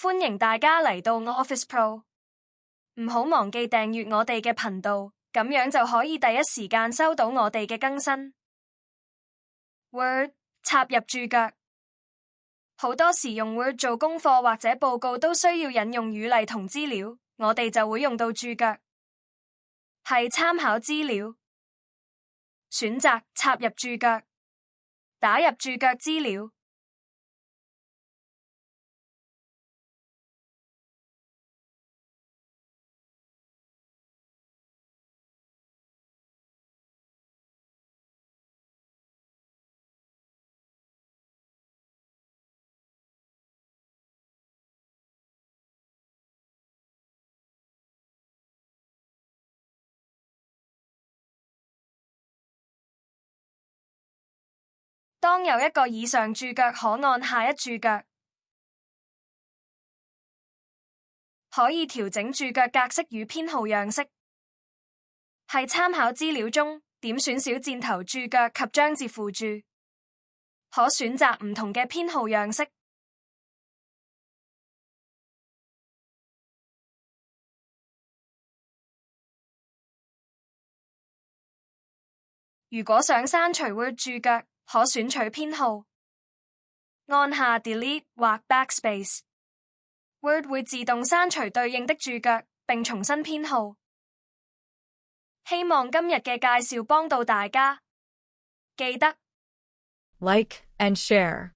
歡迎大家嚟到 Office Pro， 唔好忘記訂閱我哋嘅頻道，咁樣就可以第一時間收到我哋嘅更新。Word 插入注腳，好多時用 Word 做功課或者報告都需要引用語例同資料，我哋就會用到注腳，係參考資料。選擇插入注腳，打入注腳資料。當有一個以上注腳，可按下一注腳，可以調整注腳格式與編號樣式。係參考資料中，點選小箭頭注腳及章節附注，可選擇唔同嘅編號樣式。如果想刪除 Word 注腳，可選取編號，按下 Delete 或 Backspace，Word 會自動刪除對應的注腳，並重新編號。希望今日嘅介紹幫到大家，記得 Like and share.